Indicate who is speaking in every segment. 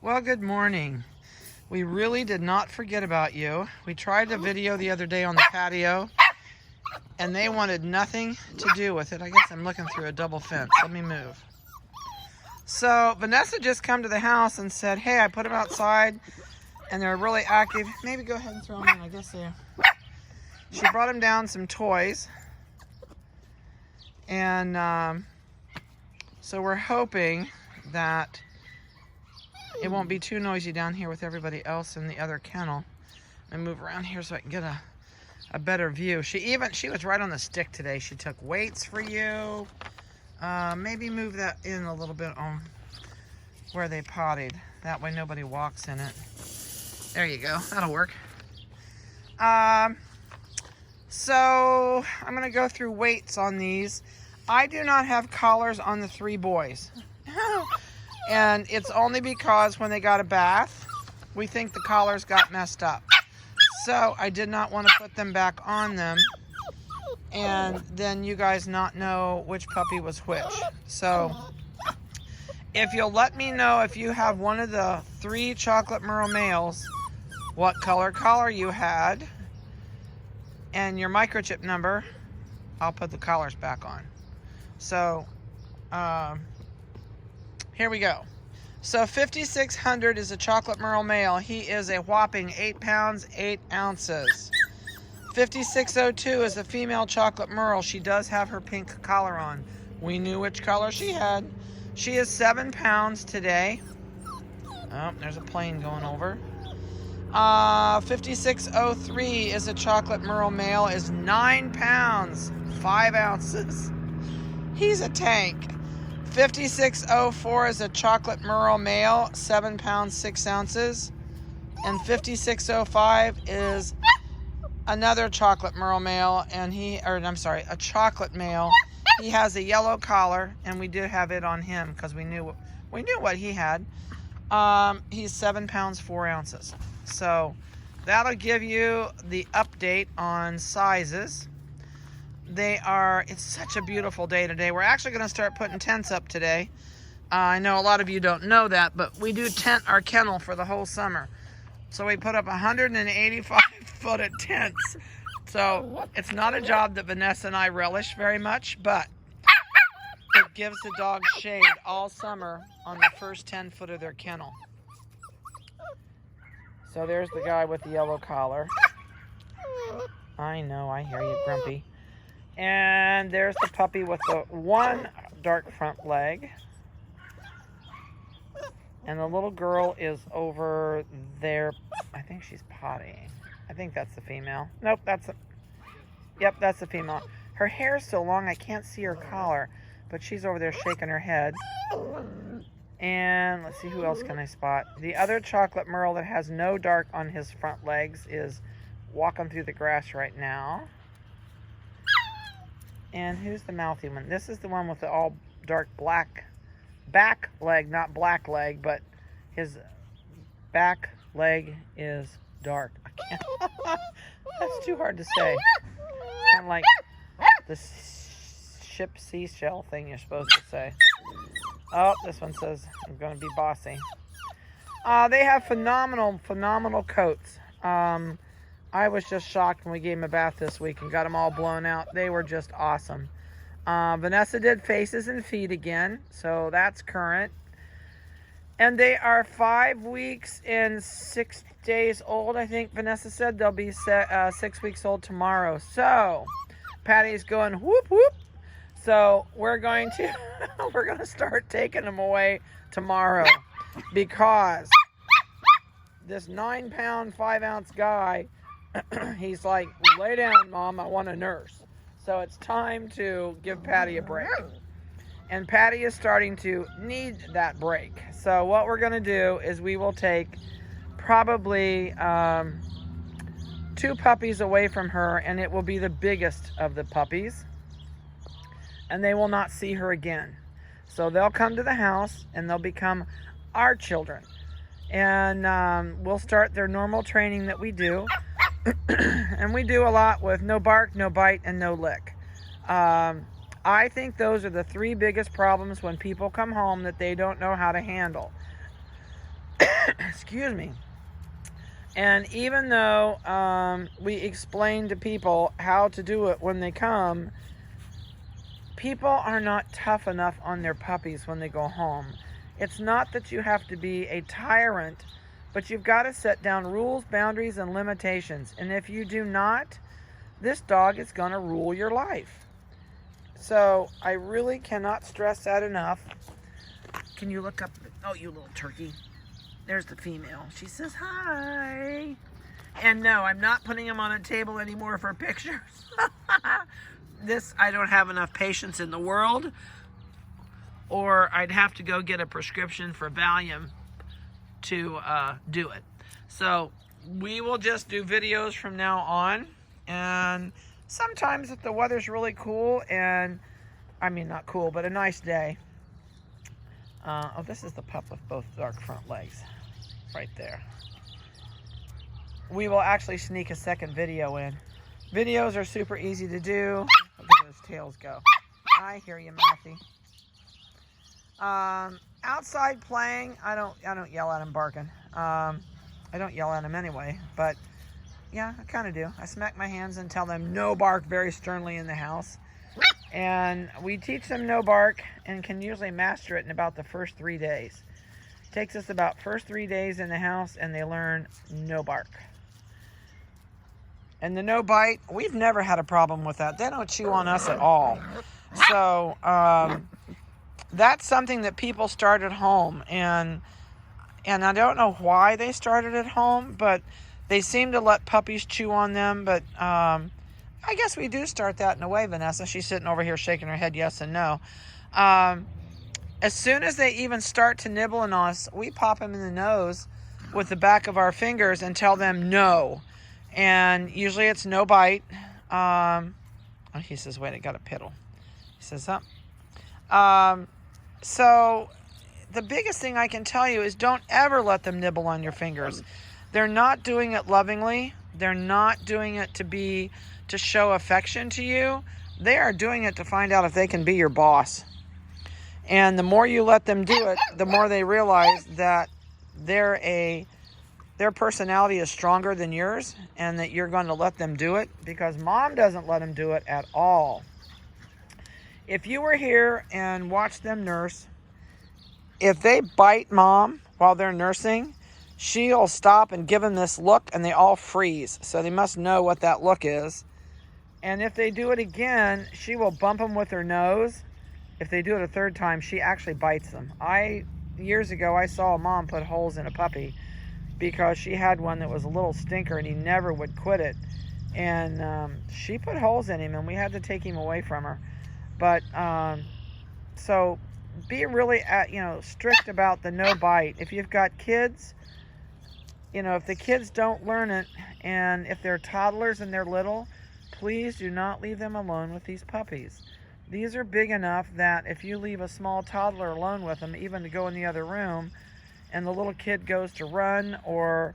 Speaker 1: Well, good morning. We really did not forget about you. We tried a video the other day on the patio, and they wanted nothing to do with it. I guess I'm looking through a double fence. Let me move. So Vanessa just come to the house and said, hey, I put them outside, and they're really active. Maybe go ahead and throw them in. I guess they... She brought them down some toys. And so we're hoping that it won't be too noisy down here with everybody else in the other kennel. And move around here so I can get a better view. She was right on the stick today. She took weights for you. Maybe move that in a little bit on where they pottied. That way nobody walks in it. There you go. That'll work. So I'm going to go through weights on these. I do not have collars on the 3 boys. And it's only because when they got a bath, we think the collars got messed up. So I did not want to put them back on them and then you guys not know which puppy was which. So if you'll let me know if you have one of the 3 chocolate merle males, what collar you had, and your microchip number, I'll put the collars back on. So here we go. So 5600 is a chocolate merle male. He is a whopping 8 pounds, 8 ounces. 5602 is a female chocolate merle. She does have her pink collar on. We knew which color she had. She is 7 pounds today. Oh, there's a plane going over. 5603 is a chocolate merle male, is 9 pounds, 5 ounces. He's a tank. 5604 is a chocolate merle male, 7 pounds, 6 ounces. And 5605 is another chocolate merle male, and a chocolate male. He has a yellow collar, and we did have it on him because we knew what he had. He's 7 pounds, 4 ounces. So that'll give you the update on sizes. It's such a beautiful day today. We're actually going to start putting tents up today. I know a lot of you don't know that, but we do tent our kennel for the whole summer. So we put up 185 foot of tents. So it's not a job that Vanessa and I relish very much, but it gives the dogs shade all summer on the first 10 foot of their kennel. So there's the guy with the yellow collar. I know, I hear you, Grumpy. And there's the puppy with the 1 dark front leg. And the little girl is over there. I think she's pottying. I think that's the female. Nope, yep, that's the female. Her hair's so long I can't see her collar, but she's over there shaking her head. And let's see, who else can I spot? The other chocolate merle that has no dark on his front legs is walking through the grass right now. And who's the mouthy one? This is the one with the all dark black back leg, not black leg, but his back leg is dark. I can't. That's too hard to say. Kind of like the ship seashell thing you're supposed to say. Oh, this one says I'm going to be bossy. They have phenomenal coats. I was just shocked when we gave them a bath this week and got them all blown out. They were just awesome. Vanessa did faces and feet again, so that's current. And they are 5 weeks and 6 days old, I think Vanessa said. They'll be 6 weeks old tomorrow. So Patty's going whoop whoop. So we're going to start taking them away tomorrow because this 9 pound, 5 ounce guy, he's like, lay down, Mom, I want a nurse. So it's time to give Patty a break. And Patty is starting to need that break. So what we're going to do is we will take probably 2 puppies away from her, and it will be the biggest of the puppies. And they will not see her again. So they'll come to the house, and they'll become our children. And we'll start their normal training that we do. And we do a lot with no bark, no bite, and no lick. I think those are the 3 biggest problems when people come home that they don't know how to handle. excuse me. And even though we explain to people how to do it when they come, people are not tough enough on their puppies when they go home. It's not that you have to be a tyrant, but you've got to set down rules, boundaries, and limitations. And if you do not, this dog is going to rule your life. So I really cannot stress that enough. Can you look up? Oh, you little turkey. There's the female. She says hi. And no, I'm not putting him on a table anymore for pictures. I don't have enough patience in the world, or I'd have to go get a prescription for Valium to do it. So we will just do videos from now on. And sometimes if the weather's really cool, and I mean not cool, but a nice day. Oh, this is the pup with both dark front legs. Right there. We will actually sneak a second video in. Videos are super easy to do. Look at those tails go. I hear you, Matthew. Outside playing, I don't yell at him barking. I don't yell at him anyway, but yeah, I kind of do. I smack my hands and tell them no bark very sternly in the house. And we teach them no bark and can usually master it in about the first 3 days. It takes us about first 3 days in the house and they learn no bark. And the no bite, we've never had a problem with that. They don't chew on us at all. So that's something that people start at home. And I don't know why they started at home, but they seem to let puppies chew on them. But I guess we do start that in a way, Vanessa. She's sitting over here shaking her head yes and no. As soon as they even start to nibble on us, we pop them in the nose with the back of our fingers and tell them no. And usually it's no bite. Oh, he says, wait, I got a piddle. He says, so the biggest thing I can tell you is don't ever let them nibble on your fingers. They're not doing it lovingly. They're not doing it to show affection to you. They are doing it to find out if they can be your boss. And the more you let them do it, the more they realize that their personality is stronger than yours and that you're going to let them do it, because mom doesn't let them do it at all. If you were here and watched them nurse, if they bite mom while they're nursing, she'll stop and give them this look and they all freeze. So they must know what that look is. And if they do it again, she will bump them with her nose. If they do it a third time, she actually bites them. Years ago, I saw a mom put holes in a puppy because she had one that was a little stinker and he never would quit it. And she put holes in him and we had to take him away from her. But so be really strict about the no bite. If you've got kids, if the kids don't learn it, and if they're toddlers and they're little, please do not leave them alone with these puppies. These are big enough that if you leave a small toddler alone with them, even to go in the other room, and the little kid goes to run or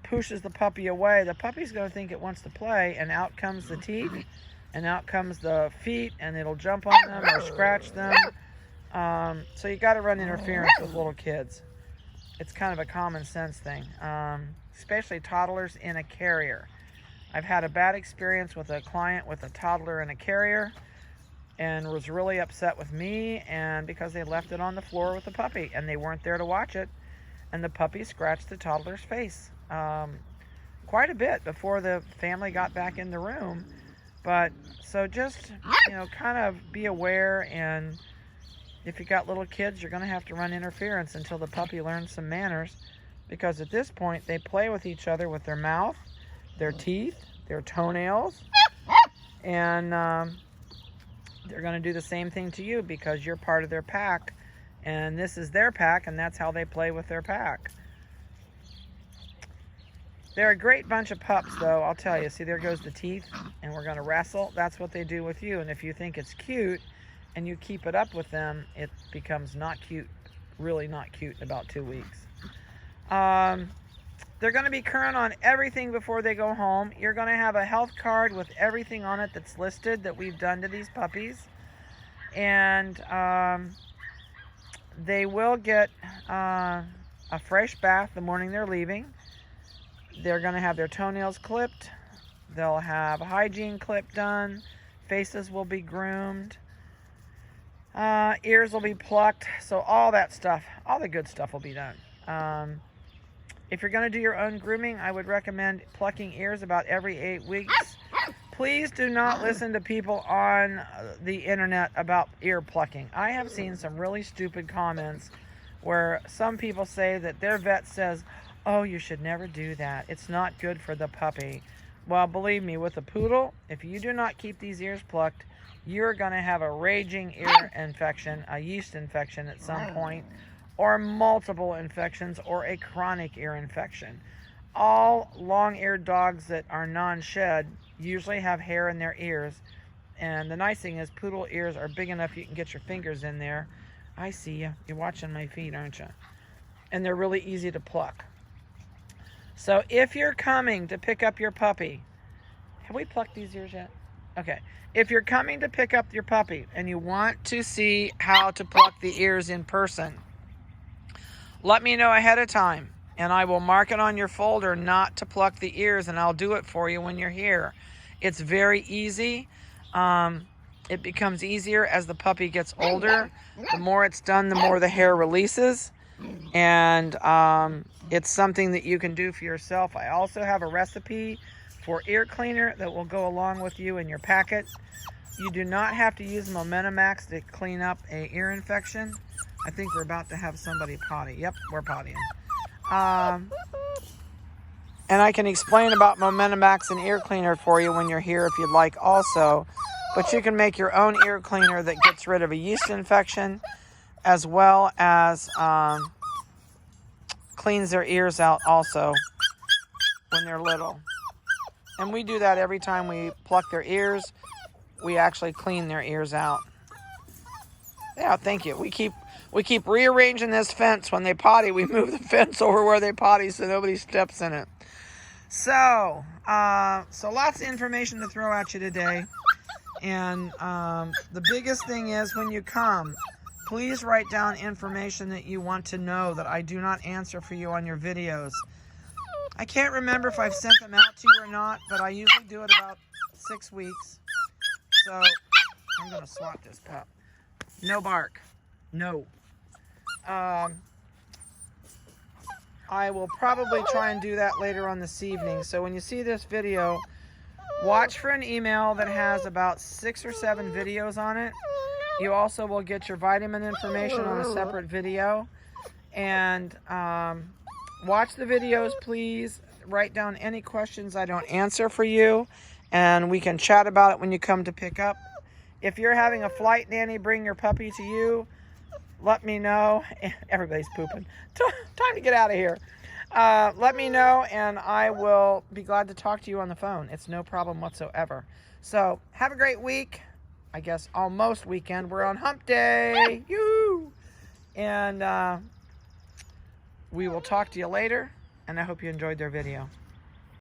Speaker 1: pushes the puppy away, the puppy's going to think it wants to play, and out comes the teeth, and out comes the feet, and it'll jump on them or scratch them. So you got to run interference with little kids. It's kind of a common sense thing, especially toddlers in a carrier. I've had a bad experience with a client with a toddler in a carrier and was really upset with me, and because they left it on the floor with the puppy and they weren't there to watch it, and the puppy scratched the toddler's face quite a bit before the family got back in the room. But so just kind of be aware, and if you got little kids, you're going to have to run interference until the puppy learns some manners, because at this point they play with each other with their mouth, their teeth, their toenails, and they're going to do the same thing to you because you're part of their pack, and this is their pack, and that's how they play with their pack. They're a great bunch of pups, though, I'll tell you. See, there goes the teeth, and we're going to wrestle. That's what they do with you, and if you think it's cute and you keep it up with them, it becomes not cute, really not cute in about 2 weeks. They're going to be current on everything before they go home. You're going to have a health card with everything on it that's listed that we've done to these puppies. And they will get a fresh bath the morning they're leaving. They're going to have their toenails clipped. They'll have a hygiene clip done. Faces will be groomed. Ears will be plucked. So all that stuff, all the good stuff will be done. If you're going to do your own grooming, I would recommend plucking ears about every 8 weeks. Please do not listen to people on the internet about ear plucking. I have seen some really stupid comments where some people say that their vet says, oh, you should never do that. It's not good for the puppy. Well, believe me, with a poodle, if you do not keep these ears plucked, you're going to have a raging ear infection, a yeast infection at some point, or multiple infections, or a chronic ear infection. All long-eared dogs that are non-shed usually have hair in their ears. And the nice thing is poodle ears are big enough you can get your fingers in there. I see you. You're watching my feet, aren't you? And they're really easy to pluck. So if you're coming to pick up your puppy, have we plucked these ears yet? Okay. If you're coming to pick up your puppy and you want to see how to pluck the ears in person, let me know ahead of time, and I will mark it on your folder not to pluck the ears, and I'll do it for you when you're here. It's very easy. It becomes easier as the puppy gets older. The more it's done, the more the hair releases. And it's something that you can do for yourself. I also have a recipe for ear cleaner that will go along with you in your packet. You do not have to use MomentaMax to clean up an ear infection. I think we're about to have somebody potty. Yep, we're pottying. And I can explain about MomentaMax and ear cleaner for you when you're here if you'd like also. But you can make your own ear cleaner that gets rid of a yeast infection as well as cleans their ears out also when they're little. And we do that every time we pluck their ears. We actually clean their ears out. Yeah, thank you. We keep rearranging this fence. When they potty, we move the fence over where they potty so nobody steps in it. So lots of information to throw at you today. And the biggest thing is when you come, please write down information that you want to know that I do not answer for you on your videos. I can't remember if I've sent them out to you or not, but I usually do it about 6 weeks. So I'm going to swat this pup. No bark. No. I will probably try and do that later on this evening. So when you see this video, watch for an email that has about 6 or 7 videos on it. You also will get your vitamin information on a separate video. And watch the videos, please. Write down any questions I don't answer for you. And we can chat about it when you come to pick up. If you're having a flight nanny bring your puppy to you, let me know. Everybody's pooping. Time to get out of here. Let me know, and I will be glad to talk to you on the phone. It's no problem whatsoever. So, have a great week. I guess almost weekend. We're on hump day. Yoo! And we will talk to you later, and I hope you enjoyed their video.